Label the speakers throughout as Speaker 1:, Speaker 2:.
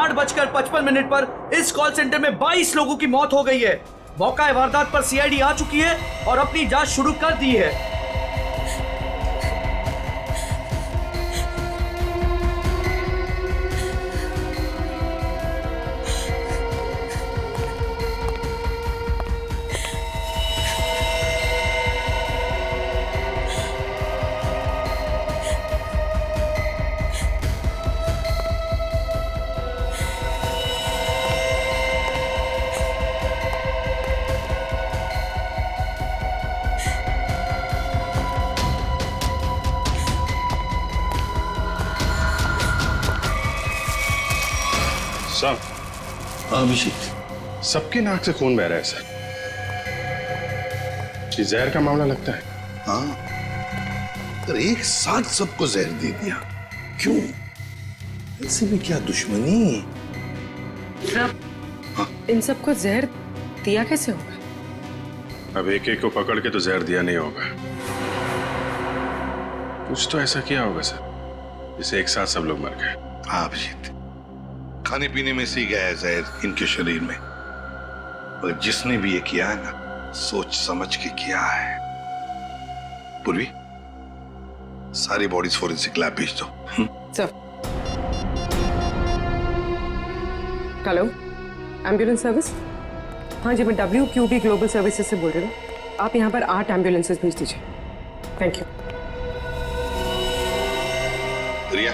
Speaker 1: 8:55 पर इस call centre में 22 लोगों की मौत हो गई है। मौका वारदात पर सीआईडी आ चुकी है और अपनी जांच शुरू कर दी है।
Speaker 2: अभिषेक,
Speaker 3: सबकी नाक से खून बह रहा है सर। ये जहर का मामला लगता है।
Speaker 2: हाँ, पर एक साथ सबको जहर दे दिया, क्यों? ऐसे में क्या दुश्मनी?
Speaker 4: इन सबको जहर दिया कैसे होगा?
Speaker 3: अब एक एक को पकड़ के तो जहर दिया नहीं होगा। कुछ तो ऐसा किया होगा सर, जिससे एक साथ सब लोग मर गए।
Speaker 2: हाँ अभिजीत, खाने पीने में से ही गया है जहर इनके शरीर में। और जिसने भी ये किया है ना, सोच समझ के किया है। पूर्वी, सारी बॉडीज फोरेंसिक लैब भेज दो।
Speaker 4: सर। Hello, ambulance service? हाँ जी, मैं WQB ग्लोबल सर्विसेज से बोल रही हूँ। आप यहाँ पर 8 एम्बुलेंसेज भेज दीजिए। Thank you.
Speaker 2: रिया,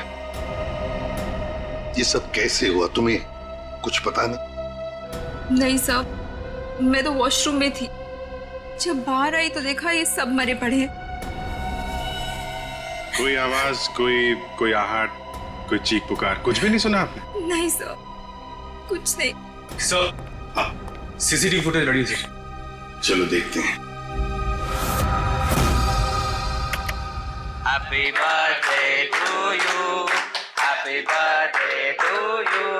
Speaker 2: ये सब कैसे हुआ, तुम्हें कुछ पता नहीं?
Speaker 5: नहीं साहब, मैं तो वॉशरूम में थी। जब बाहर आई तो देखा ये सब मरे पड़े हैं।
Speaker 3: कोई आवाज, कोई आहट, कोई चीख पुकार, कुछ भी नहीं सुना आपने?
Speaker 5: नहीं सर, कुछ नहीं।
Speaker 6: सर, हाँ, सीसीटीवी फुटेज रेडी है।
Speaker 2: चलो देखते हैं।
Speaker 7: Happy birthday to you. Happy birthday to you.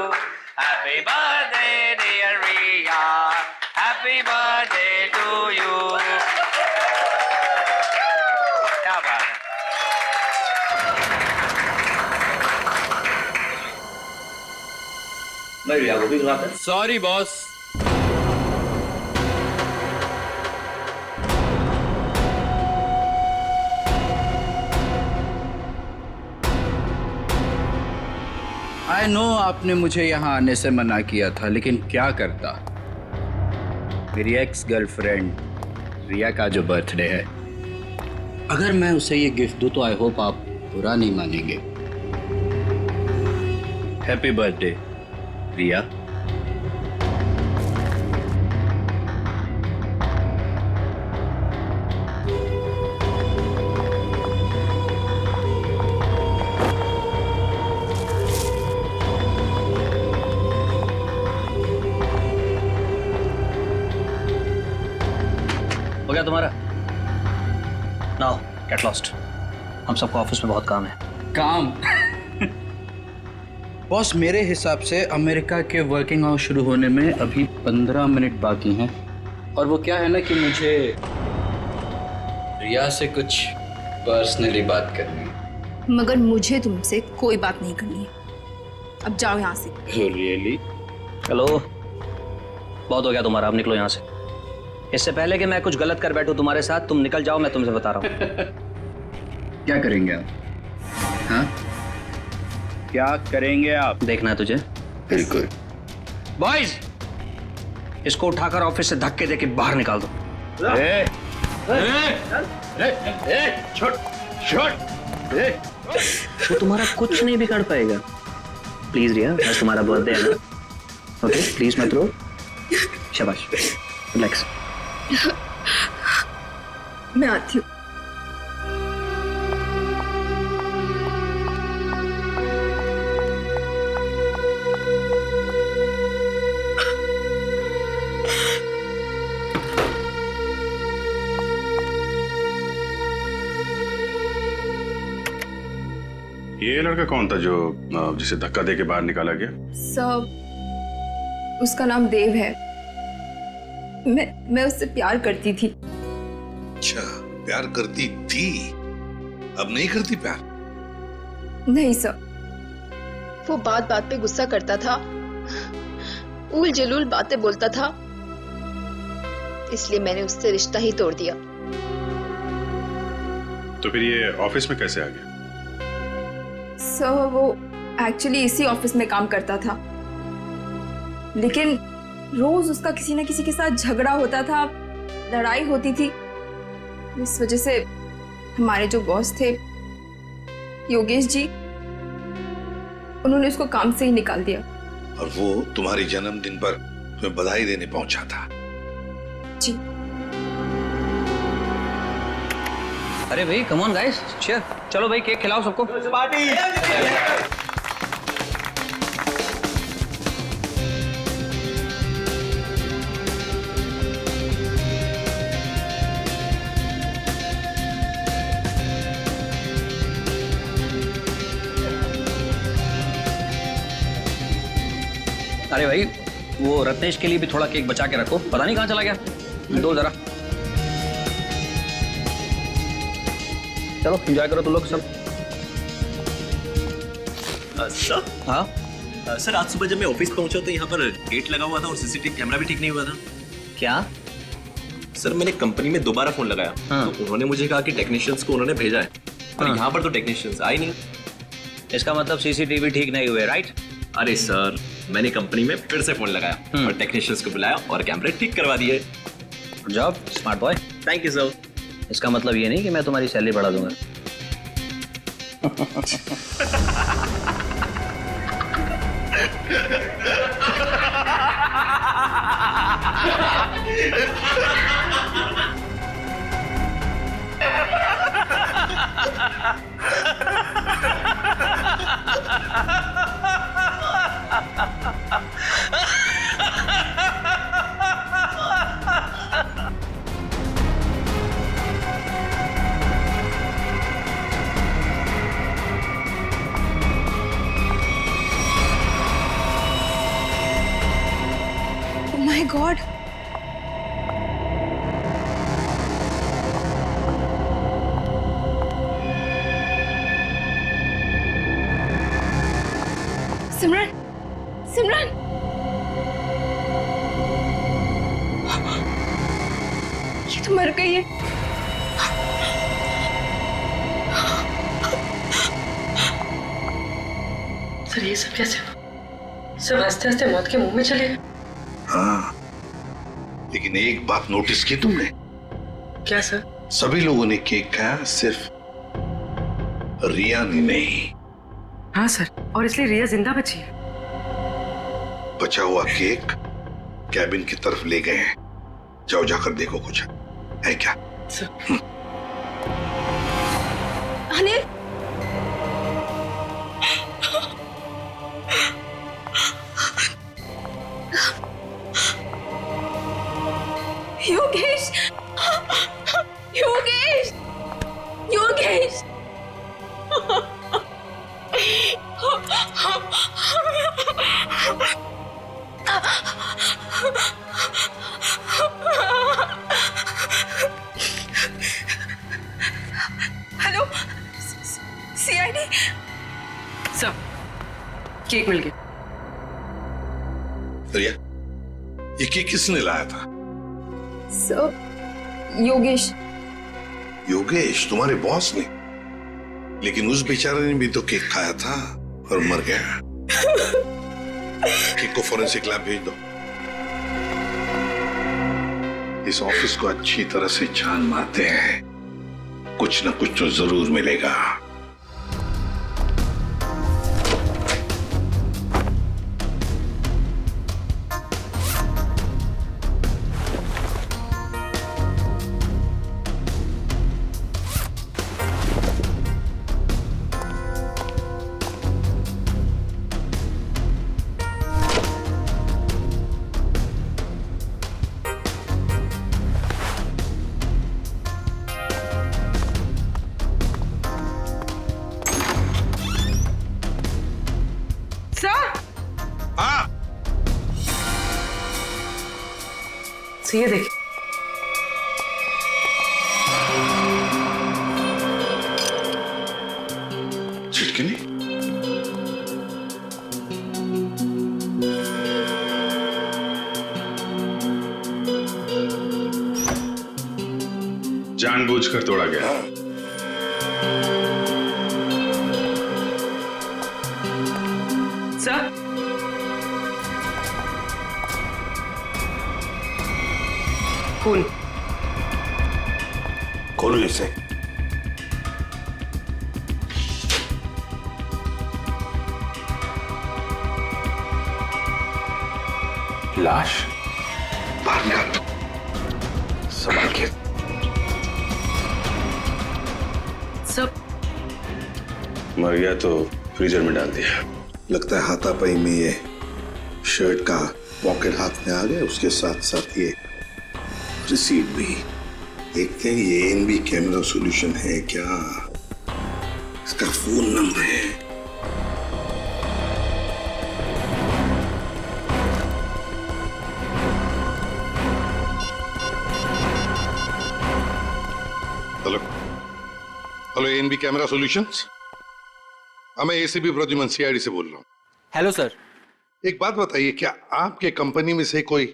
Speaker 7: Happy birthday dear Riya. Happy birthday to you. क्या बात है?
Speaker 1: नहीं रिया को भी खिलाते।
Speaker 6: Sorry boss.
Speaker 8: आई नो आपने मुझे यहाँ आने से मना किया था, लेकिन क्या करता। मेरी एक्स गर्लफ्रेंड रिया का जो बर्थडे है, अगर मैं उसे ये गिफ्ट दूँ तो आई होप आप बुरा नहीं मानेंगे। हैप्पी बर्थडे रिया।
Speaker 7: हो गया तुम्हारा? Now get lost. हम सबको ऑफिस में बहुत काम है।
Speaker 8: काम? बॉस, मेरे हिसाब से अमेरिका के वर्किंग आवर्स शुरू होने में अभी 15 मिनट बाकी हैं। और वो क्या है ना कि मुझे रिया से कुछ पर्सनली बात करनी है।
Speaker 5: मगर मुझे तुमसे कोई बात नहीं करनी है। अब जाओ यहाँ से।
Speaker 8: रियली?
Speaker 7: हेलो, बहुत हो गया तुम्हारा, अब निकलो यहाँ से। इससे पहले कि मैं कुछ गलत कर बैठूं तुम्हारे साथ, तुम निकल जाओ, मैं तुमसे बता रहा हूँ।
Speaker 8: क्या करेंगे आप? हाँ, क्या करेंगे आप?
Speaker 7: देखना है तुझे?
Speaker 2: बिल्कुल।
Speaker 7: बॉयज, इसको उठाकर ऑफिस से धक्के देके बाहर निकाल दो। वो तुम्हारा कुछ नहीं बिगाड़ पाएगा। प्लीज रिया, आज तुम्हारा बर्थडे है ना? ओके, प्लीज मत रो। शाबाश, रिलैक्स।
Speaker 5: मैं आती हूँ।
Speaker 3: ये लड़का कौन था जो जिसे धक्का देके बाहर निकाला गया?
Speaker 5: सब, उसका नाम देव है। मैं उससे प्यार करती थी।
Speaker 2: अच्छा, प्यार करती थी, अब नहीं करती प्यार?
Speaker 5: नहीं सर,
Speaker 9: वो बात बात पे गुस्सा करता था
Speaker 5: उल जलूल बातें बोलता था, इसलिए मैंने उससे रिश्ता ही तोड़ दिया।
Speaker 3: तो फिर ये ऑफिस में कैसे आ गया?
Speaker 5: सर वो एक्चुअली इसी ऑफिस में काम करता था, लेकिन रोज उसका किसी न किसी के साथ झगड़ा होता था, लड़ाई होती थी। इस वजह से हमारे जो बॉस थे योगेश जी, उन्होंने उसको काम से ही निकाल दिया।
Speaker 2: और वो तुम्हारे जन्मदिन पर तुम्हें बधाई देने पहुंचा था।
Speaker 5: जी।
Speaker 7: अरे भाई कम ऑन गाइस, चीयर। चलो भाई केक खिलाओ सबको।
Speaker 1: पार्टी।
Speaker 7: अरे भाई वो रत्नेश के लिए भी थोड़ा केक बचा के रखो, पता नहीं कहाँ चला गया। दो जरा। चलो एंजॉय करो तुम लोग सब।
Speaker 9: सर।
Speaker 7: हाँ
Speaker 9: सर, आज सुबह जब मैं ऑफिस पहुंचा तो यहाँ पर गेट लगा हुआ था और सीसीटीवी कैमरा भी ठीक नहीं हुआ था।
Speaker 7: क्या?
Speaker 9: सर मैंने कंपनी में दोबारा फोन लगाया,
Speaker 7: हाँ।
Speaker 9: तो उन्होंने मुझे कहा कि टेक्नीशियंस को उन्होंने भेजा है, और
Speaker 7: हाँ।
Speaker 9: यहाँ पर तो टेक्नीशियंस आए नहीं।
Speaker 7: इसका मतलब सीसीटीवी ठीक नहीं हुए, राइट?
Speaker 9: अरे सर, मैंने कंपनी में फिर से फोन लगाया और टेक्नीशियंस को बुलाया और कैमरे ठीक करवा दिए।
Speaker 7: Good job smart boy.
Speaker 9: Thank you sir.
Speaker 7: इसका मतलब ये नहीं कि मैं तुम्हारी सैलरी बढ़ा दूंगा।
Speaker 5: Oh my God! सिमरन, सिमरन! ये तो मर गई है।
Speaker 4: सर ये सब कैसे हुआ? सब हंसते हंसते मौत के मुंह में चले गए।
Speaker 2: हाँ, लेकिन एक बात नोटिस की तुमने?
Speaker 4: क्या सर?
Speaker 2: सभी लोगों ने केक खाया, सिर्फ रिया ने नहीं।
Speaker 4: हाँ सर, और इसलिए रिया जिंदा बची है।
Speaker 2: बचा हुआ केक कैबिन की तरफ ले गए हैं। जाओ जाकर देखो कुछ है क्या।
Speaker 5: Anil, Yogesh, Yogesh, Yogesh! Hello, CID.
Speaker 4: Sir cake मिल गया।
Speaker 2: रिया, ये केक किसने लाया था?
Speaker 5: सर योगेश।
Speaker 2: योगेश, तुम्हारे बॉस ने? लेकिन उस बेचारे ने भी तो केक खाया था और मर गया। केक को फॉरेंसिक लैब भेज दो। इस ऑफिस को अच्छी तरह से छान मारते हैं, कुछ ना कुछ तो जरूर मिलेगा।
Speaker 4: ये देखिए,
Speaker 2: छिटकनी।
Speaker 3: जानबूझकर तोड़ा गया।
Speaker 4: सर, खून।
Speaker 2: खोलो इसे।
Speaker 3: लाश
Speaker 2: बाहर निकाल, संभाल के।
Speaker 4: सब
Speaker 3: मर गया तो फ्रीजर में डाल दिया।
Speaker 2: लगता है हाथापाई में ये शर्ट का पॉकेट हाथ में आ गया, उसके साथ साथ ये रिसीट भी। देखते हैं ये एएनबी कैमरा सॉल्यूशन है क्या, इसका फोन नंबर है। Hello hello, ANB camera solutions. मैं एसीपी प्रद्युमन सीआईडी से बोल रहा हूँ।
Speaker 6: Hello sir.
Speaker 2: एक बात बताइए, क्या आपके कंपनी में से कोई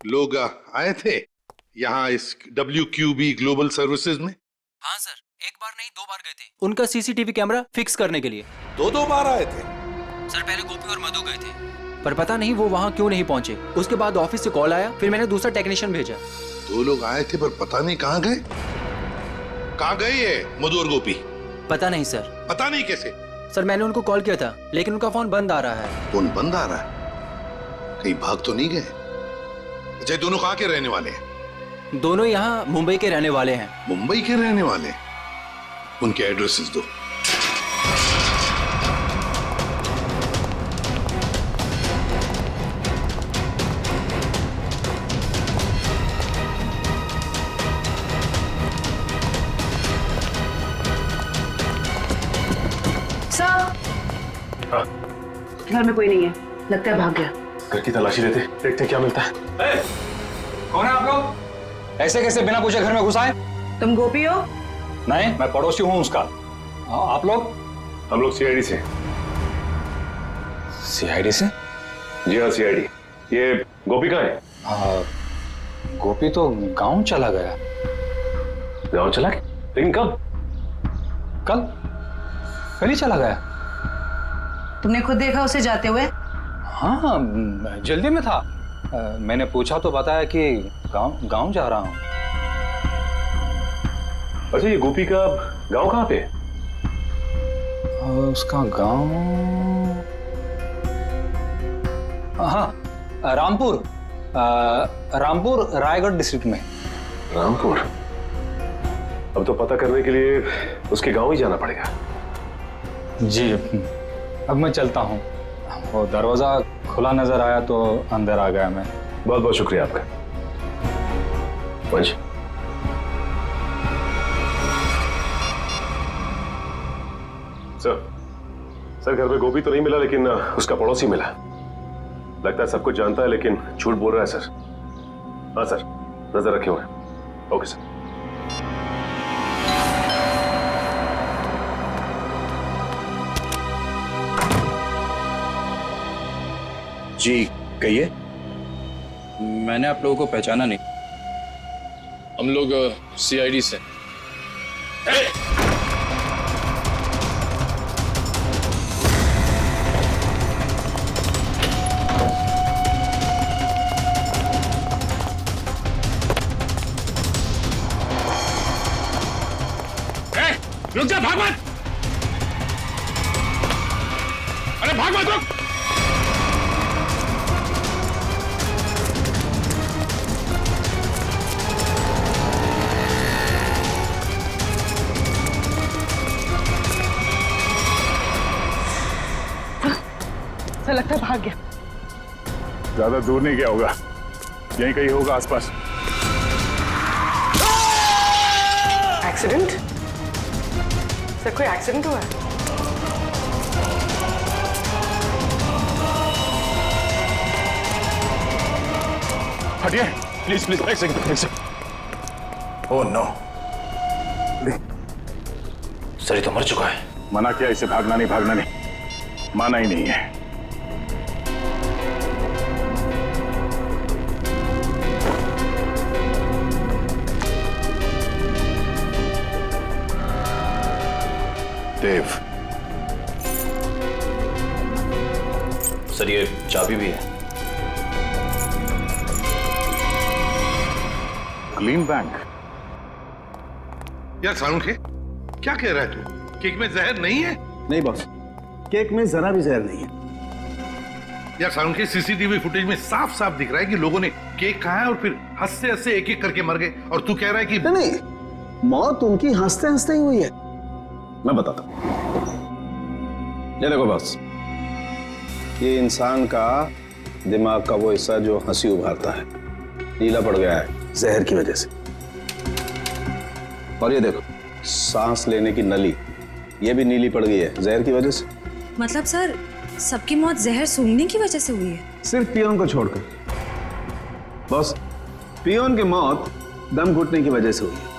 Speaker 2: लोग आए थे यहाँ इस WQB ग्लोबल सर्विसेज में?
Speaker 6: हाँ सर, एक बार नहीं 2 बार गए थे उनका सीसीटीवी कैमरा फिक्स करने के लिए।
Speaker 2: दो बार आए थे?
Speaker 6: सर पहले गोपी और मधु गए थे, पर पता नहीं वो वहाँ क्यों नहीं पहुंचे। उसके बाद ऑफिस से कॉल आया, फिर मैंने दूसरा टेक्नीशियन भेजा।
Speaker 2: 2 लोग आए थे पर पता नहीं कहाँ गए। कहाँ गए ये मधु और गोपी?
Speaker 6: पता नहीं सर।
Speaker 2: पता नहीं कैसे?
Speaker 6: सर मैंने उनको कॉल किया था, लेकिन उनका फोन बंद आ रहा है।
Speaker 2: फोन बंद आ रहा है? कहीं भाग तो नहीं गए? अच्छा, दोनों कहाँ के रहने वाले हैं?
Speaker 6: दोनों यहाँ मुंबई के रहने वाले हैं।
Speaker 2: मुंबई के रहने वाले? उनके एड्रेसेस दो।
Speaker 4: घर में कोई नहीं है, लगता है भाग गया।
Speaker 3: घर की तलाशी लेते, देखते क्या मिलता है।
Speaker 10: कौन है आप लोग? ऐसे कैसे बिना पूछे घर में घुस आए?
Speaker 4: तुम गोपी हो?
Speaker 10: नहीं, मैं पड़ोसी हूँ उसका। आप लोग?
Speaker 3: हम लोग सीआईडी से।
Speaker 10: सीआईडी से?
Speaker 3: जी हाँ, सीआईडी। ये गोपी कहाँ है?
Speaker 10: गोपी तो गांव चला गया।
Speaker 3: गाँव चला गया? लेकिन कब?
Speaker 10: कल ही चला गया।
Speaker 4: तुमने खुद देखा उसे जाते हुए?
Speaker 10: हाँ, जल्दी में था। मैंने पूछा तो बताया कि गांव जा रहा हूँ।
Speaker 3: अच्छा, ये गोपी का गांव कहाँ पे?
Speaker 10: उसका गांव, हाँ, रामपुर रायगढ़ डिस्ट्रिक्ट में।
Speaker 3: रामपुर? अब तो पता करने के लिए उसके गांव ही जाना पड़ेगा।
Speaker 10: जी, अब मैं चलता हूँ। वो दरवाजा खुला नजर आया तो अंदर आ गया मैं।
Speaker 3: बहुत बहुत शुक्रिया आपका। वंश, सर घर में गोपी तो नहीं मिला, लेकिन उसका पड़ोसी मिला। लगता है सब कुछ जानता है लेकिन झूठ बोल रहा है सर। हाँ सर, नजर रखे हुए हैं। Okay sir.
Speaker 8: जी कहिए। मैंने आप लोगों को पहचाना नहीं।
Speaker 6: हम लोग सीआईडी से।
Speaker 3: रुक जा, भाग मत। अरे भाग मत, रुक।
Speaker 4: ऐसा लगता है भाग गया।
Speaker 3: ज्यादा दूर नहीं गया होगा, यहीं कहीं होगा आसपास।
Speaker 4: एक्सीडेंट? सर कोई एक्सीडेंट हुआ है?
Speaker 3: हटिए प्लीज प्लीज, एक सेकंड। ओह नो,
Speaker 10: सर ये तो मर चुका है।
Speaker 3: मना किया इसे भागना नहीं, माना ही नहीं है।
Speaker 2: देव।
Speaker 9: सर ये चाबी भी है।
Speaker 2: Gleam bank. यार सालुंखे, क्या कह रहा है तू? केक में जहर नहीं है?
Speaker 11: नहीं बॉस, केक में जरा भी जहर नहीं है।
Speaker 2: यार सालुंखे, सीसीटीवी फुटेज में साफ साफ दिख रहा है कि लोगों ने केक खाया और फिर हंसते हंसते एक एक करके मर गए, और तू कह रहा है कि
Speaker 11: नहीं, मौत उनकी हंसते हंसते ही हुई है। मैं बताता हूं। ये देखो बॉस, ये इंसान का दिमाग का वो हिस्सा जो हंसी उभारता है नीला पड़ गया है जहर की वजह से। और ये देखो, सांस लेने की नली ये भी नीली पड़ गई है जहर की वजह से।
Speaker 12: मतलब सर, सबकी मौत जहर सूंघने की वजह से हुई है?
Speaker 11: सिर्फ पियोन को छोड़कर। बॉस, पियोन की मौत दम घुटने की वजह से हुई है,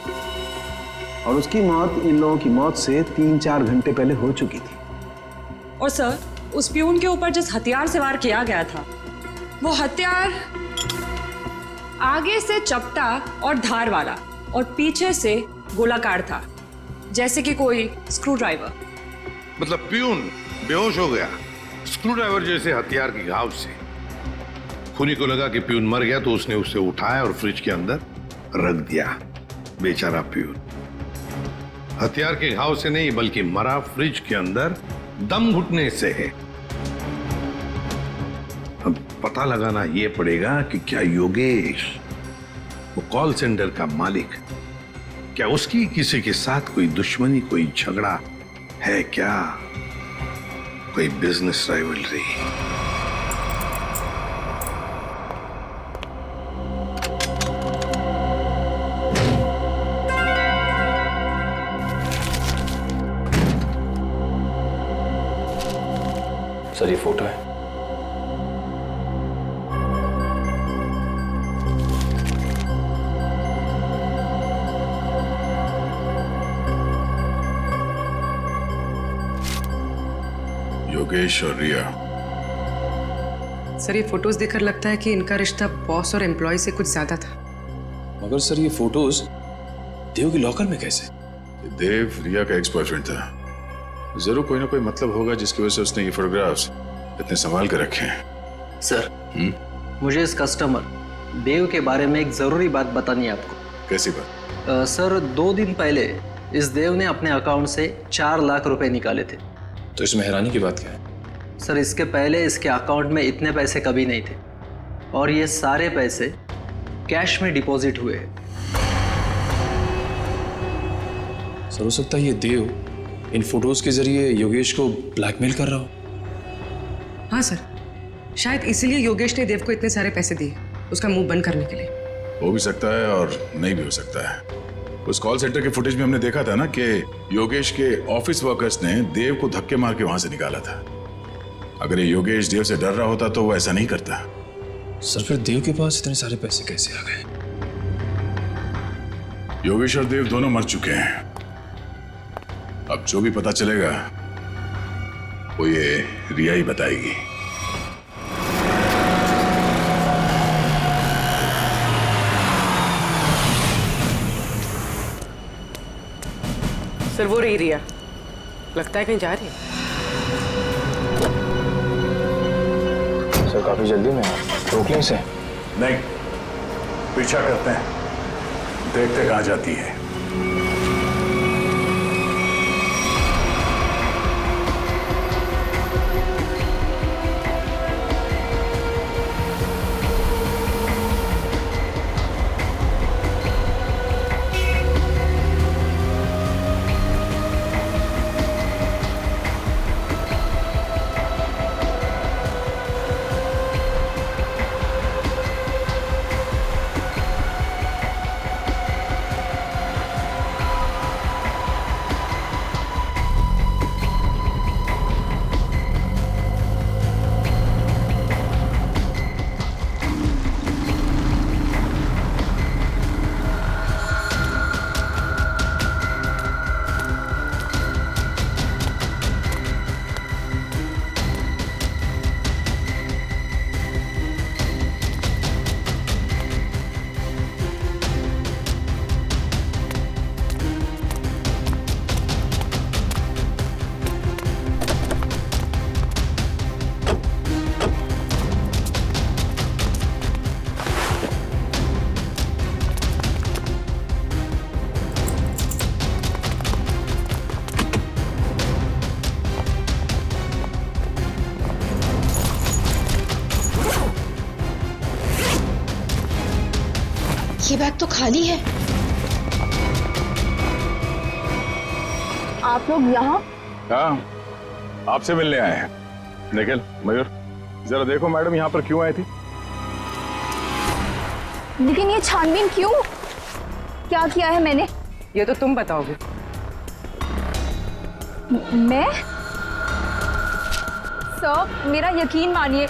Speaker 11: और उसकी मौत इन लोगों की मौत से 3-4 घंटे पहले हो चुकी थी।
Speaker 4: और सर, उस पियून के ऊपर जिस हथियार से वार किया गया था,
Speaker 5: वो हथियार
Speaker 4: आगे से चपटा और धार वाला और पीछे से गोलाकार था, जैसे कि कोई स्क्रू ड्राइवर।
Speaker 2: मतलब प्यून बेहोश हो गया स्क्रू ड्राइवर जैसे हथियार के घाव से। खूनी को लगा कि प्यून मर गया तो उसने उसे उठाया और फ्रिज के अंदर रख दिया। बेचारा प्यून हथियार के घाव से नहीं बल्कि मरा फ्रिज के अंदर दम घुटने से है। अब पता लगाना यह पड़ेगा कि क्या योगेश, वो कॉल सेंटर का मालिक, क्या उसकी किसी के साथ कोई दुश्मनी, कोई झगड़ा है क्या, कोई बिजनेस राइवलरी?
Speaker 9: सर ये फोटो है।
Speaker 2: योगेश और रिया।
Speaker 4: सर, ये फोटोज देखकर लगता है कि इनका रिश्ता बॉस और एम्प्लॉय से कुछ ज्यादा था।
Speaker 13: मगर सर, ये फोटोज देव की लॉकर में कैसे?
Speaker 14: देव रिया का एक्स बॉयफ्रेंड था। जरूर कोई ना कोई मतलब होगा जिसकी वजह से उसने ये फोटोग्राफ्स इतने संभाल कर रखे हैं।
Speaker 6: सर, मुझे इस कस्टमर देव के बारे में एक जरूरी बात बतानी है आपको।
Speaker 14: कैसी बात?
Speaker 6: सर, 2 दिन पहले इस देव ने अपने अकाउंट से 4 लाख रुपए निकाले थे।
Speaker 13: तो इसमें हैरानी की बात क्या है?
Speaker 6: सर, इसके पहले इसके अकाउंट में इतने पैसे कभी नहीं थे, और ये सारे पैसे कैश में डिपॉजिट हुए हैं।
Speaker 13: सर, हो सकता है ये देव इन फोटोज के जरिए योगेश को ब्लैकमेल कर रहा हो।
Speaker 4: हाँ सर, शायद इसीलिए योगेश ने देव को इतने सारे पैसे दिए, उसका मुंह बंद करने के लिए।
Speaker 14: हो भी सकता है और नहीं भी हो सकता है। उस कॉल सेंटर के फुटेज में हमने देखा था ना कि योगेश के ऑफिस वर्कर्स ने देव को धक्के मार के वहां से निकाला था। अगर ये योगेश देव से डर रहा होता तो वो ऐसा नहीं करता।
Speaker 13: सर, फिर देव के पास इतने सारे पैसे कैसे आ गए?
Speaker 14: योगेश और देव दोनों मर चुके हैं। अब जो भी पता चलेगा वो ये रिया ही बताएगी।
Speaker 4: सर, वो रही रिया, लगता है कहीं जा रही है।
Speaker 13: सर, काफी जल्दी में रोक लें इसे।
Speaker 14: नहीं, पीछा करते हैं, देखते कहां जाती है।
Speaker 12: ये बैग तो खाली है।
Speaker 5: आप लोग यहाँ?
Speaker 14: हाँ, आपसे मिलने आए हैं। निखिल, मयूर, जरा देखो मैडम यहाँ पर क्यों आई थी?
Speaker 5: लेकिन ये छानबीन क्यों? क्या किया है मैंने?
Speaker 4: ये तो तुम बताओगे।
Speaker 5: मैं? सर, मेरा यकीन मानिए,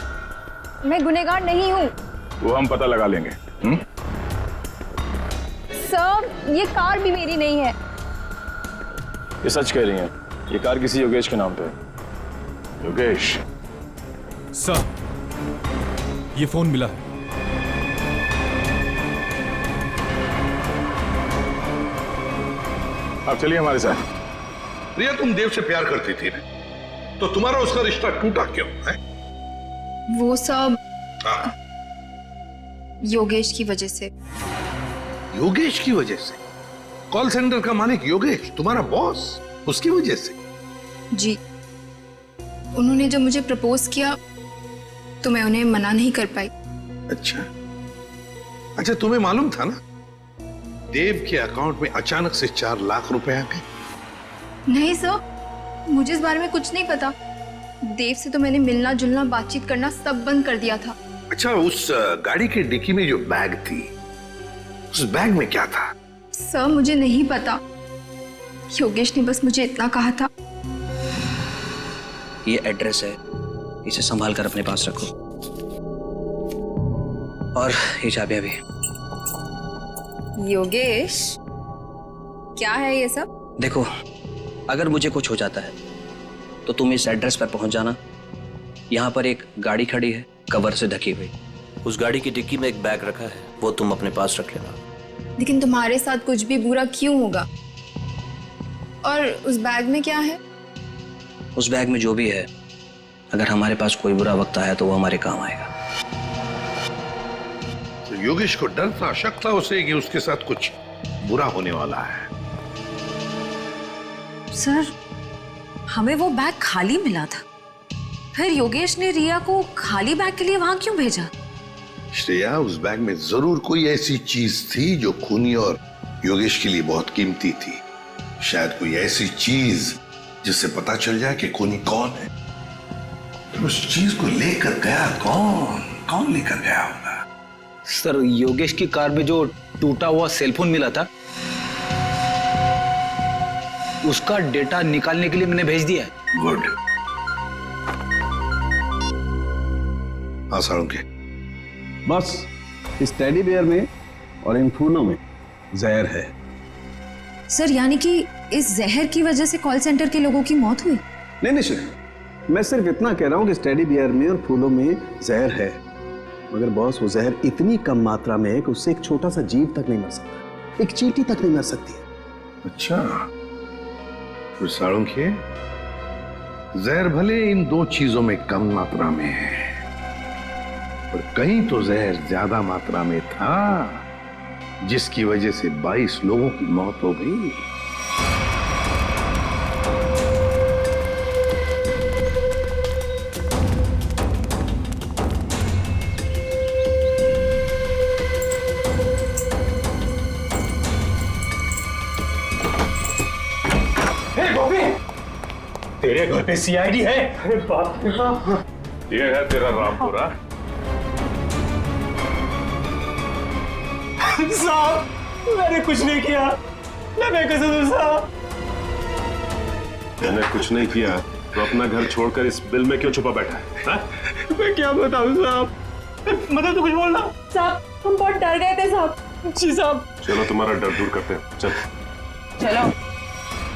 Speaker 5: मैं गुनहगार नहीं हूँ।
Speaker 14: वो हम पता लगा लेंगे।
Speaker 5: सर, ये कार भी मेरी नहीं है।
Speaker 3: ये सच कह रही हैं, ये कार किसी योगेश के नाम पे है।
Speaker 14: योगेश?
Speaker 13: सर, ये फोन मिला है।
Speaker 14: अब चलिए हमारे साथ।
Speaker 2: रिया, तुम देव से प्यार करती थी ना, तो तुम्हारा उसका रिश्ता टूटा क्यों है?
Speaker 5: वो सब योगेश की वजह से।
Speaker 2: योगेश की वजह से? कॉल सेंटर का मालिक योगेश, तुम्हारा बॉस, उसकी वजह से?
Speaker 5: जी, उन्होंने जब मुझे प्रपोज किया तो मैं उन्हें मना नहीं कर पाई।
Speaker 2: अच्छा, तुम्हें मालूम था ना देव के अकाउंट में अचानक से 4 लाख रुपए आ गए?
Speaker 5: नहीं सर, मुझे इस बारे में कुछ नहीं पता। देव से तो मैंने मिलना जुलना बातचीत करना सब बंद कर दिया था।
Speaker 2: अच्छा, उस गाड़ी के डिक्की में जो बैग थी, उस बैग में क्या था?
Speaker 5: सर, मुझे नहीं पता। योगेश ने बस मुझे इतना कहा था।
Speaker 7: ये एड्रेस है, इसे संभाल कर अपने पास रखो। और ये चाबियां भी।
Speaker 5: योगेश, क्या है ये सब?
Speaker 7: देखो, अगर मुझे कुछ हो जाता है तो तुम इस एड्रेस पर पहुंच जाना। यहाँ पर एक गाड़ी खड़ी है, कवर से ढकी हुई।
Speaker 15: उस गाड़ी की डिक्की में एक बैग रखा है, वो तुम अपने पास रख लेना।
Speaker 5: लेकिन तुम्हारे साथ कुछ भी बुरा क्यों होगा? और उस बैग में क्या है?
Speaker 7: उस बैग में जो भी है, अगर हमारे पास कोई बुरा वक्त आया तो वो हमारे काम आएगा।
Speaker 2: तो योगेश को डर था, शक था उसे कि उसके साथ कुछ बुरा होने वाला है।
Speaker 12: सर, हमें वो बैग खाली मिला था, फिर योगेश ने रिया को खाली बैग के लिए वहां क्यों भेजा?
Speaker 2: श्रेया, उस बैग में जरूर कोई ऐसी चीज थी जो खूनी और योगेश के लिए बहुत कीमती थी। शायद कोई ऐसी चीज जिससे पता चल जाए कि खूनी कौन है। तो उस चीज को लेकर गया कौन लेकर गया होगा?
Speaker 16: सर, योगेश की कार में जो टूटा हुआ सेलफोन मिला था, उसका डेटा निकालने के लिए मैंने भेज दिया है।
Speaker 2: गुड। हाँ साळुंखे,
Speaker 11: बस इस टेडी बेयर में और इन फूलों में जहर है।
Speaker 12: सर, यानी कि इस जहर की वजह से कॉल सेंटर के लोगों की मौत हुई?
Speaker 11: नहीं, मैं सिर्फ इतना कह रहा हूं कि इस टेडी बेयर में और फूलों में जहर है, मगर बॉस वो जहर इतनी कम मात्रा में है कि उससे एक छोटा सा जीव तक नहीं मर सकता, एक चींटी तक नहीं मर सकती है।
Speaker 2: अच्छा, तो साळुंखे, जहर भले इन 2 चीजों में कम मात्रा में है, पर कहीं तो जहर ज्यादा मात्रा में था, जिसकी वजह से 22 लोगों की मौत हो गई।
Speaker 10: तेरे घर पे सीआईडी है? अरे बाप रे बाप।
Speaker 3: ये है तेरा रामपुरा।
Speaker 10: साहब, मैंने कुछ नहीं किया, मैं कसम साहब।
Speaker 3: मैंने कुछ नहीं किया तो अपना घर छोड़कर इस बिल में क्यों छुपा बैठा है? हा?
Speaker 10: मैं क्या बताऊं साहब, मतलब तो कुछ बोलना।
Speaker 5: साहब, हम बहुत डर गए थे साहब।
Speaker 10: जी साहब।
Speaker 3: चलो तुम्हारा डर दूर करते हैं, चल।
Speaker 5: चलो।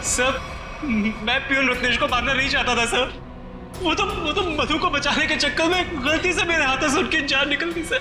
Speaker 10: सर, मैं प्यून रत्नेश को मारना नहीं चाहता था सर। वो तो मधु को बचाने के चक्कर में गलती से मेरे हाथों से उनकी जान निकल गई सर।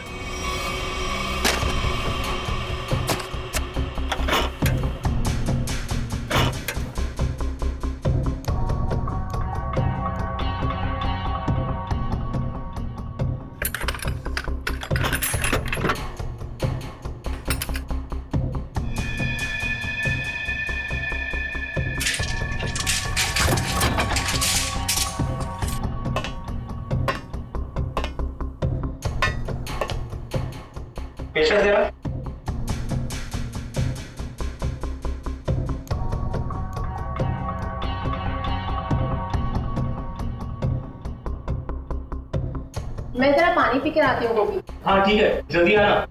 Speaker 4: मैं जरा पानी पी कर आती हूँ गोभी।
Speaker 10: हाँ ठीक है, जल्दी आना।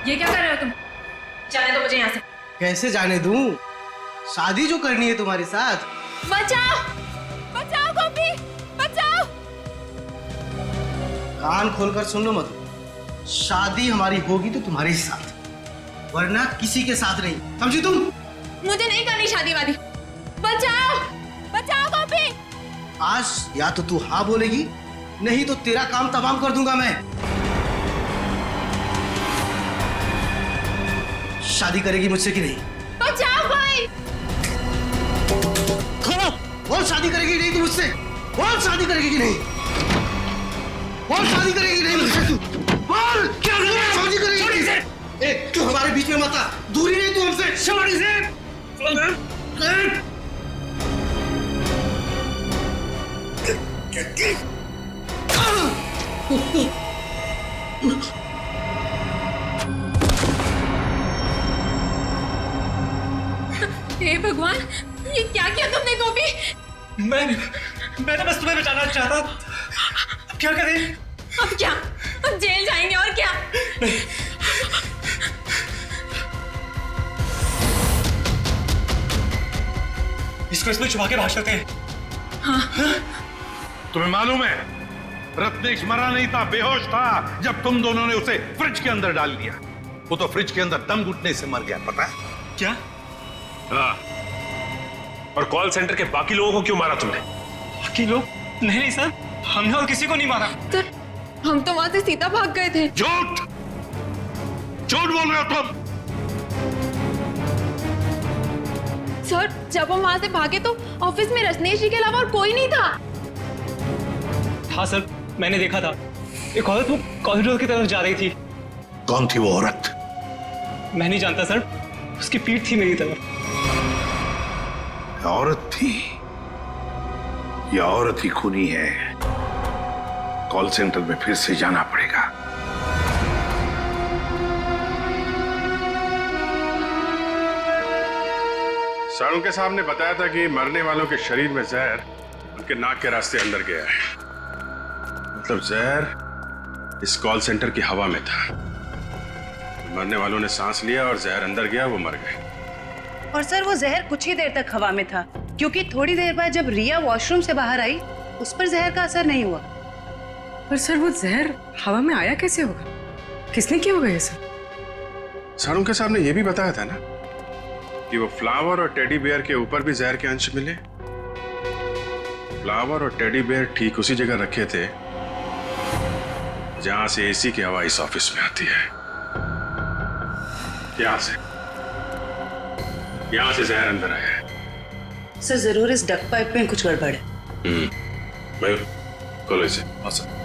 Speaker 12: ये क्या कर रहे हो तुम? जाने दो मुझे यहाँ से।
Speaker 17: कैसे जाने दूं? शादी जो करनी है तुम्हारे साथ।
Speaker 12: बचाओ, बचाओ गोपी, बचाओ।
Speaker 17: कान खोलकर सुन लो मधु, शादी हमारी होगी तो तुम्हारे साथ, वरना किसी के साथ नहीं, समझी तुम?
Speaker 12: मुझे नहीं करनी शादी वादी। बचाओ, बचाओ गोपी।
Speaker 17: आज या तो तू हाँ बोलेगी, नहीं तो तेरा काम तमाम कर दूंगा मैं। शादी करेगी मुझसे कि नहीं?
Speaker 12: बचाओ भाई।
Speaker 17: बोल शादी करेगी नहीं तू मुझसे? बोल शादी करेगी कि नहीं? बोल शादी करेगी नहीं मुझसे तू? बोल क्या शादी करेगी? ए, तू हमारे बीच में मत आ, दूरी नहीं तू हमसे। छोड़ इसे।
Speaker 12: हे भगवान, ये क्या किया तुमने गोपी?
Speaker 10: मैं तो बस तुम्हें बचाना चाहता। अब क्या करें?
Speaker 12: अब क्या? अब जेल जाएंगे और क्या?
Speaker 10: इसको इसमें छुपा के भाग सकते हैं।
Speaker 12: हाँ।
Speaker 2: तुम्हें मालूम है रत्नेश मरा नहीं था, बेहोश था जब तुम दोनों ने उसे फ्रिज के अंदर डाल दिया। वो तो फ्रिज के अंदर दम घुटने से मर गया, पता है?
Speaker 10: क्या?
Speaker 3: हाँ। और कॉल सेंटर के बाकी लोगों को क्यों मारा तुमने?
Speaker 10: बाकी लोग? नहीं सर, हमने और किसी को नहीं मारा।
Speaker 5: सर, हम तो वहां से सीधा भाग गए थे।
Speaker 2: झूठ, झूठ बोल रहे हो तुम।
Speaker 5: सर, जब हम वहां से भागे तो ऑफिस में रत्नेश जी के अलावा और कोई नहीं था।
Speaker 10: हाँ सर, मैंने देखा था। एक औरत वो कॉरिडोर की तरफ जा रही थी।
Speaker 2: कौन थी वो औरत?
Speaker 10: मैं नहीं जानता सर, उसकी पीठ थी मेरी तरफ।
Speaker 2: औरत थी? यह औरत ही खूनी है। कॉल सेंटर में फिर से जाना पड़ेगा।
Speaker 3: सारुण के साहब ने बताया था कि मरने वालों के शरीर में जहर उनके नाक के रास्ते अंदर गया है। मतलब जहर इस कॉल सेंटर की हवा में था। मरने वालों ने सांस लिया और जहर अंदर गया, वो मर गए।
Speaker 18: और सर वो जहर कुछ ही देर तक हवा में था, क्योंकि थोड़ी देर बाद जब रिया वॉशरूम से बाहर आई उस पर जहर का असर नहीं हुआ।
Speaker 4: पर सर वो जहर हवा में आया कैसे होगा? किसने किया होगा ये सब?
Speaker 3: सारुण के साहब ने यह भी बताया था ना कि वो फ्लावर और टेडी बेयर के ऊपर भी जहर के अंश मिले। फ्लावर और टेडी बेयर ठीक उसी जगह रखे थे जहां से एसी की हवा इस ऑफिस में आती है। यहां से जहर अंदर आया है।
Speaker 18: सर जरूर इस डक पाइप में कुछ गड़बड़ है।
Speaker 3: मयूर, खोलो इसे। हाँ सर।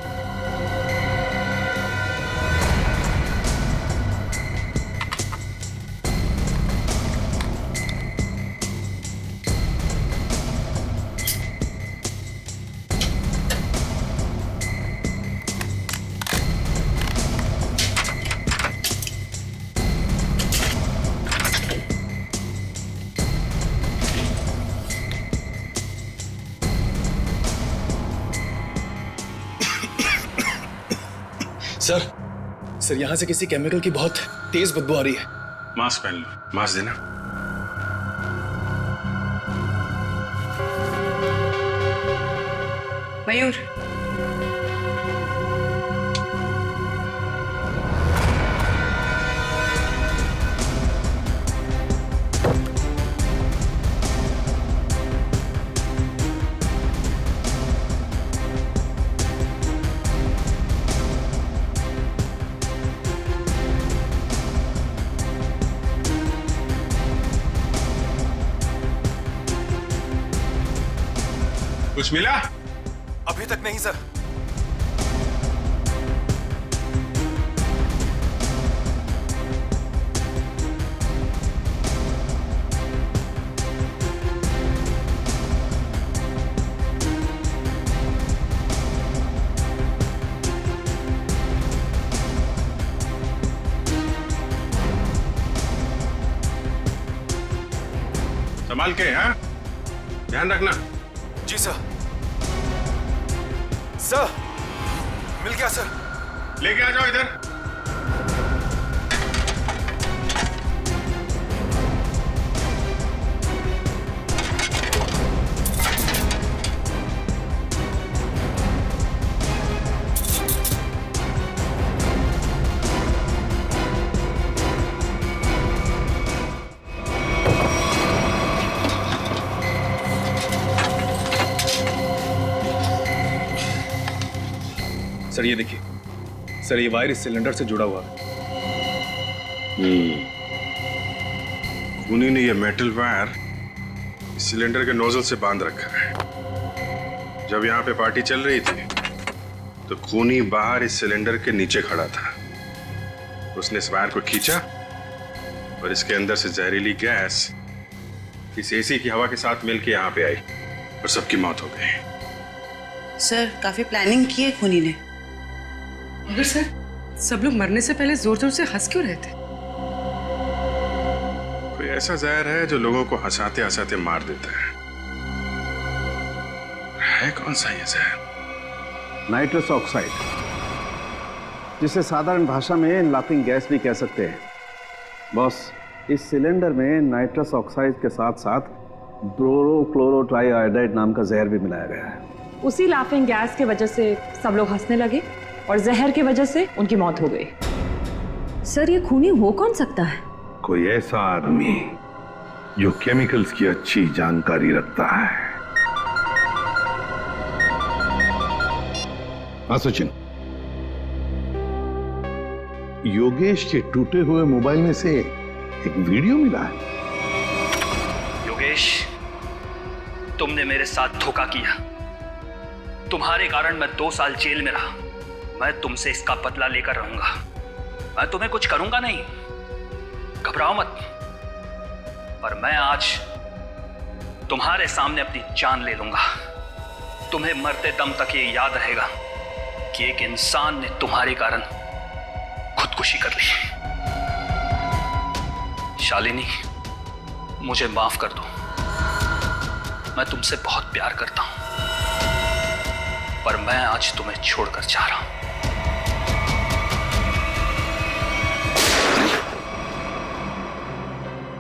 Speaker 13: सर यहाँ से किसी केमिकल की बहुत तेज बदबू आ रही है।
Speaker 3: मास्क पहन लो। मास्क देना।
Speaker 18: मयूर,
Speaker 3: कुछ मिला?
Speaker 13: अभी तक नहीं सर।
Speaker 3: संभाल के, हाँ? ध्यान रखना।
Speaker 13: जी सर। सर, मिल गया सर।
Speaker 3: लेके आ जाओ इधर।
Speaker 13: सर ये देखिए, सर ये वायर इस सिलेंडर से जुड़ा हुआ है।
Speaker 3: खूनी ने ये मेटल वायर इस सिलेंडर के नोजल से बांध रखा है। जब यहाँ पे पार्टी चल रही थी तो खूनी बाहर इस सिलेंडर के नीचे खड़ा था। उसने इस वायर को खींचा और इसके अंदर से जहरीली गैस इस एसी की हवा के साथ मिलकर यहाँ पे आई और सबकी मौत हो गई।
Speaker 18: सर काफी प्लानिंग की है खूनी ने।
Speaker 4: मगर सर, सब लोग मरने से पहले जोर जोर से हंस क्यों रहे थे?
Speaker 3: कोई ऐसा जहर है जो लोगों को हंसाते हंसाते मार देता है कौन सा ये जहर?
Speaker 11: नाइट्रस ऑक्साइड, जिसे साधारण भाषा में लाफिंग गैस भी कह सकते हैं। बॉस, इस सिलेंडर में नाइट्रस ऑक्साइड के साथ साथ ब्रोरोक्लोरोट्राइआयोडाइड नाम का जहर भी मिलाया गया है।
Speaker 19: उसी लाफिंग गैस की वजह से सब लोग हंसने लगे और जहर की वजह से उनकी मौत हो गई।
Speaker 12: सर ये खूनी हो कौन सकता है?
Speaker 2: कोई ऐसा आदमी जो केमिकल्स की अच्छी जानकारी रखता है। हाँ सचिन, योगेश के टूटे हुए मोबाइल में से एक वीडियो मिला है।
Speaker 6: योगेश, तुमने मेरे साथ धोखा किया। तुम्हारे कारण मैं 2 साल जेल में रहा। मैं तुमसे इसका बदला लेकर रहूंगा। मैं तुम्हें कुछ करूंगा नहीं, घबराओ मत। पर मैं आज तुम्हारे सामने अपनी जान ले लूंगा। तुम्हें मरते दम तक ये याद रहेगा कि एक इंसान ने तुम्हारे कारण खुदकुशी कर ली। शालिनी, मुझे माफ कर दो। मैं तुमसे बहुत प्यार करता हूं, पर मैं आज तुम्हें छोड़कर जा रहा हूं।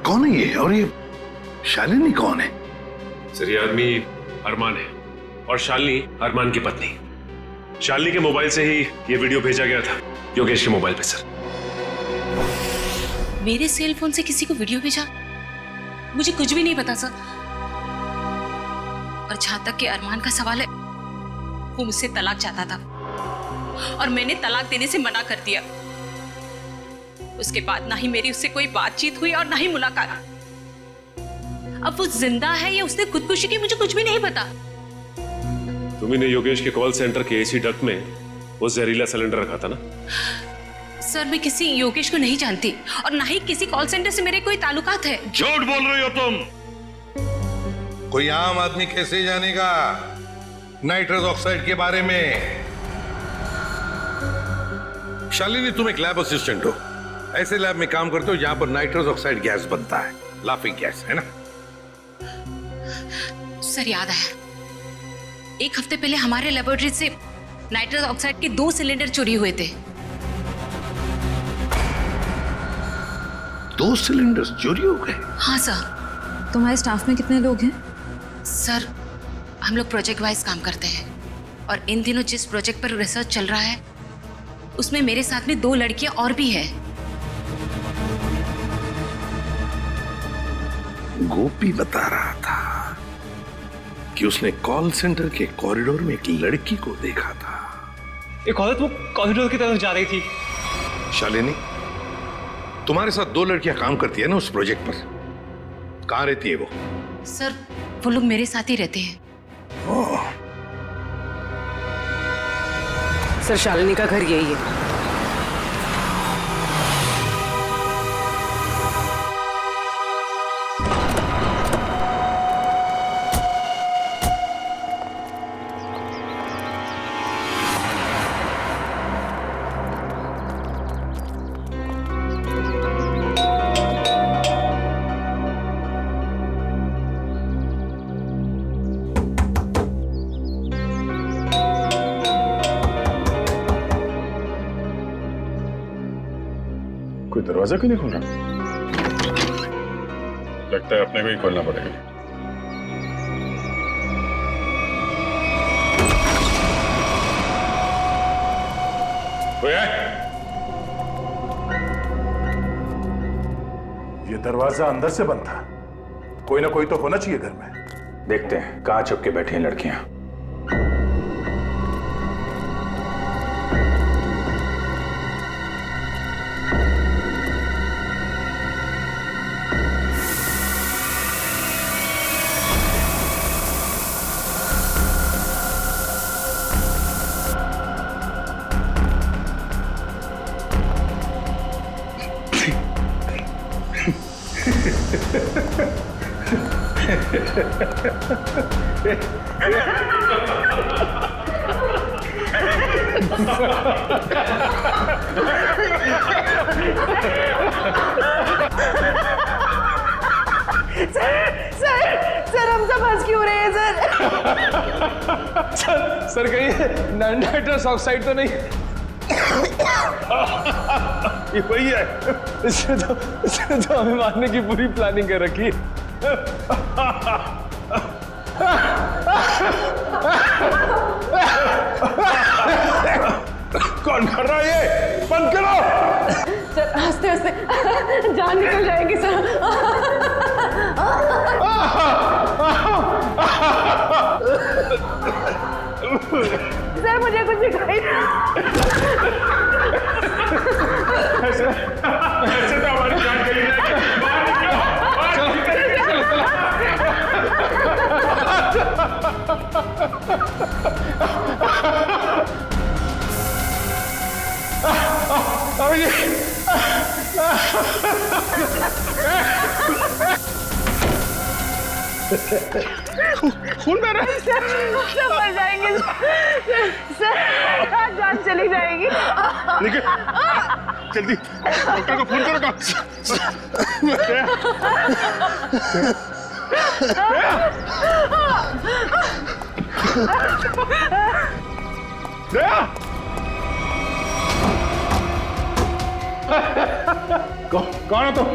Speaker 2: कौन है ये? और ये शालिनी कौन है?
Speaker 3: सर ये आदमी अरमान है और शालिनी अरमान की पत्नी। शालिनी के मोबाइल से ही ये वीडियो भेजा गया था योगेश के मोबाइल पे। सर
Speaker 12: मेरे सेल फोन से किसी को वीडियो भेजा? मुझे कुछ भी नहीं पता सर। और जहां तक कि अरमान का सवाल है, वो मुझसे तलाक चाहता था और मैंने तलाक देने से मना कर दिया। उसके बाद ना ही मेरी उससे कोई बातचीत हुई और ना ही मुलाकात। अब वो जिंदा है या उसने खुदकुशी की, मुझे कुछ भी नहीं पता।
Speaker 3: तुम्ही ने योगेश के कॉल सेंटर के एसी डक्ट में वो जहरीला सिलेंडर रखा था ना?
Speaker 12: सर मैं किसी योगेश को नहीं जानती और ना ही किसी कॉल सेंटर से मेरे कोई ताल्लुकात है।
Speaker 2: झूठ बोल रही हो तुम। कोई आम आदमी कैसे जानेगा नाइट्रस ऑक्साइड के बारे में? शालिनी, तुम एक लैब असिस्टेंट हो। ऐसे लैब में काम करते हो जहां पर नाइट्रस ऑक्साइड गैस बनता है, लाफिंग गैस, है ना?
Speaker 12: सर याद आया, 1 हफ्ते पहले हमारे लेबोरेटरी से नाइट्रस ऑक्साइड के 2 सिलेंडर चोरी हुए थे।
Speaker 2: 2 सिलेंडर चोरी हो गए?
Speaker 12: हाँ सर।
Speaker 19: तुम्हारे स्टाफ में कितने लोग हैं?
Speaker 12: सर हम लोग प्रोजेक्ट वाइज काम करते हैं और इन दिनों जिस प्रोजेक्ट पर रिसर्च चल रहा है उसमें मेरे साथ में 2 लड़कियां और भी है।
Speaker 2: गोपी बता रहा था कि उसने कॉल सेंटर के कॉरिडोर में एक लड़की को देखा था।
Speaker 10: एक औरत वो कॉरिडोर की तरफ जा रही थी।
Speaker 2: शालिनी, तुम्हारे साथ 2 लड़कियां काम करती है ना उस प्रोजेक्ट पर, कहां रहती है वो?
Speaker 12: सर वो लोग मेरे साथ ही रहते हैं।
Speaker 4: सर शालिनी का घर यही है।
Speaker 3: दरवाजा क्यों नहीं खोल रहा? लगता है अपने को ही खोलना पड़ेगा। कोई है?
Speaker 14: ये दरवाजा अंदर से बंद था। कोई ना कोई तो होना चाहिए घर में।
Speaker 11: देखते हैं कहाँ छुप के बैठी हैं लड़कियां।
Speaker 17: सर हम सब हंस क्यों रहे हैं
Speaker 13: सर कहिए नाइट्रस ऑक्साइड तो नहीं? ये वही है। इसने तो हमें मारने की पूरी प्लानिंग कर रखी है।
Speaker 14: कौन कर रहा है ये? बंद करो।
Speaker 4: सर हंसते हंसते जान निकल जाएगी सर।
Speaker 17: सर मुझे कुछ दिखाई
Speaker 3: ऐसे तो हमारी जान गई है।
Speaker 17: खून बह रहा है। सब मर जाएंगे सर, जान चली जाएगी।
Speaker 3: लेकिन जल्दी डॉक्टर को फोन करो।
Speaker 14: कौन हो तुम?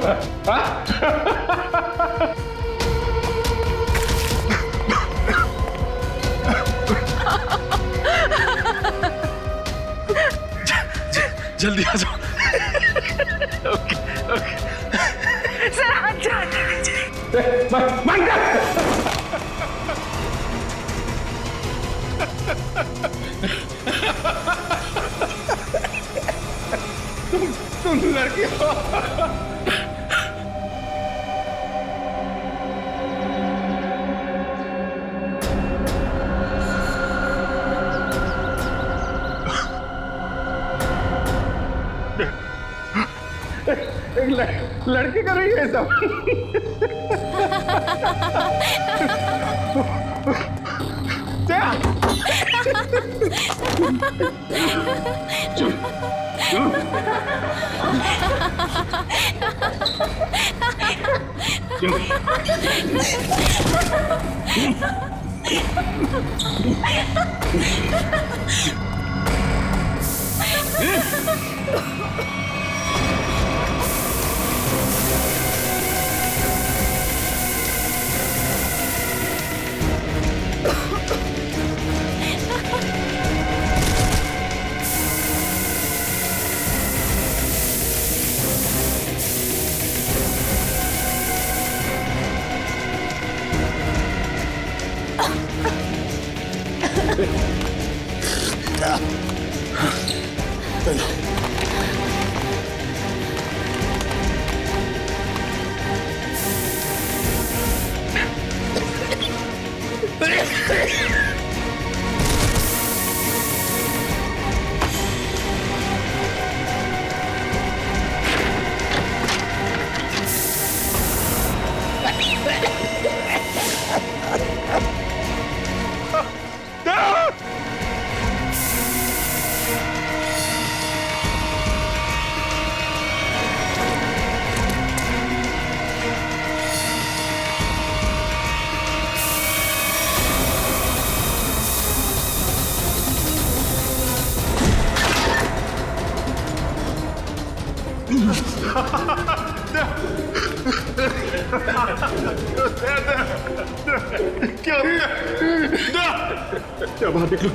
Speaker 13: जल्दी आ जाओ।
Speaker 17: ओके ओके सर हाथ जाने दीजिए।
Speaker 3: तुम लड़की हो। एक लड़की कर रही है सब। क्या बाहर निकलो,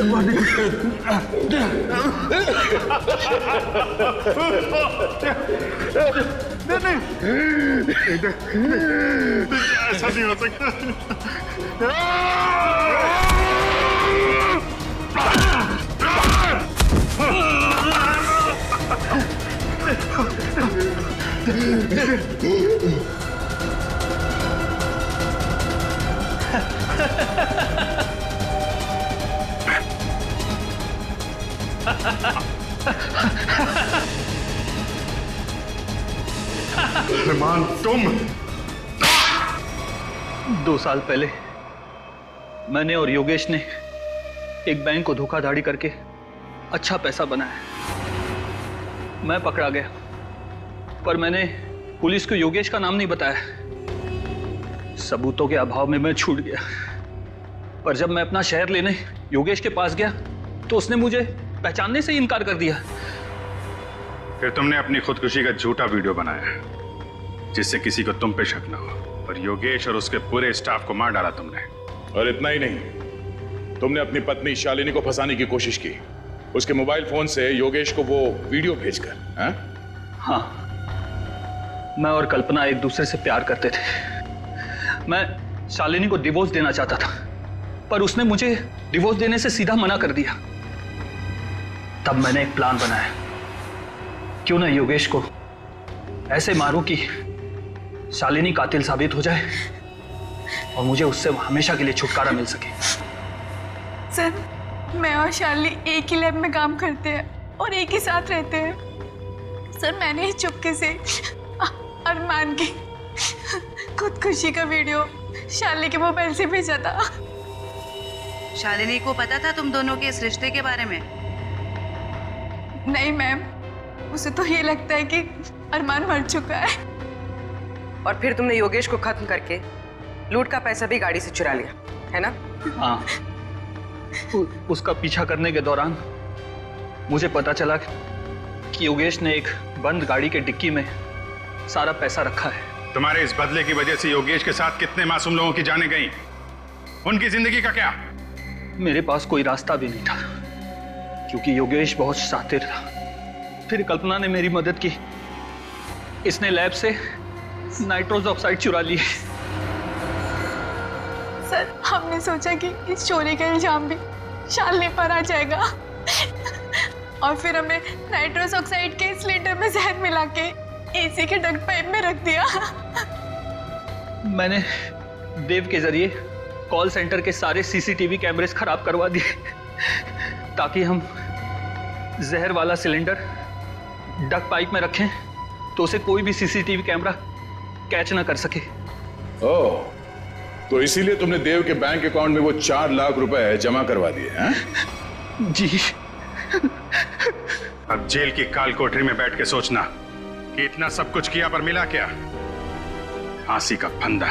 Speaker 3: बाहर निकलो। ऐसा नहीं हो सकता। अरमान, तुम
Speaker 6: 2 साल पहले मैंने और योगेश ने एक बैंक को धोखाधड़ी करके अच्छा पैसा बनाया। मैं पकड़ा गया, पर मैंने पुलिस को योगेश का नाम नहीं बताया। सबूतों के अभाव में मैं छूट गया। पर जब मैं अपना शहर लेने योगेश के पास गया तो उसने मुझे पहचानने से ही इनकार कर दिया।
Speaker 3: फिर तुमने अपनी खुदकुशी का झूठा वीडियो बनाया जिससे किसी को तुम पे शक न हो, और योगेश और उसके पूरे स्टाफ को मार डाला तुमने।
Speaker 14: और इतना ही नहीं, तुमने अपनी पत्नी शालिनी को फंसाने की कोशिश की, उसके मोबाइल फोन से योगेश को वो वीडियो भेजकर।
Speaker 6: हाँ, मैं और कल्पना एक दूसरे से प्यार करते थे। मैं शालिनी को डिवोर्स देना चाहता था, पर उसने मुझे डिवोर्स देने से सीधा मना कर दिया। तब मैंने एक प्लान बनाया, क्यों ना योगेश को ऐसे मारूं कि शालिनी कातिल साबित हो जाए और मुझे उससे हमेशा के लिए छुटकारा मिल सके।
Speaker 5: सर, मैं और शालिनी एक ही लैब में काम करते हैं और एक ही साथ रहते हैं। सर, मैंने ही चुपके से अरमान की खुदकुशी का वीडियो शालिनी के मोबाइल से भेजा था।
Speaker 18: शालिनी को पता था तुम दोनों के इस रिश्ते के बारे में?
Speaker 5: नहीं मैम, उसे तो ये लगता है कि अरमान मर चुका है।
Speaker 4: और फिर तुमने योगेश को खत्म करके लूट का पैसा भी गाड़ी से चुरा लिया, है ना?
Speaker 6: हाँ, उसका पीछा करने के दौरान मुझे पता चला कि योगेश ने एक बंद गाड़ी के डिक्की में सारा पैसा रखा है।
Speaker 3: तुम्हारे इस बदले की वजह से योगेश के साथ कितने मासूम लोगों की जानें गई, उनकी जिंदगी का क्या?
Speaker 6: मेरे पास कोई रास्ता भी नहीं था क्योंकि योगेश बहुत शातिर था। फिर कल्पना ने मेरी मदद की। इसने लैब से नाइट्रोस ऑक्साइड चुरा ली।
Speaker 5: सर, हमने सोचा कि इस चोरी का इल्जाम भी शालिनी पर आ जाएगा और फिर हमें नाइट्रोस ऑक्साइड के सिलेंडर में जहर मिला के एसी के डक्ट पाइप में रख दिया।
Speaker 6: मैंने देव के जरिए कॉल सेंटर के सारे सीसीटीवी कैमरेस खराब करवा दिए ताकि हम जहर वाला सिलेंडर डक्ट पाइप में रखें तो उसे कोई भी सीसीटीवी कैमरा कैच ना कर सके।
Speaker 14: ओह, तो इसीलिए तुमने देव के बैंक अकाउंट में वो 4 लाख रुपए जमा करवा दिए हैं?
Speaker 6: जी।
Speaker 3: अब जेल की काल कोठरी में बैठ के सोचना कि इतना सब कुछ किया पर मिला क्या? फांसी का फंदा।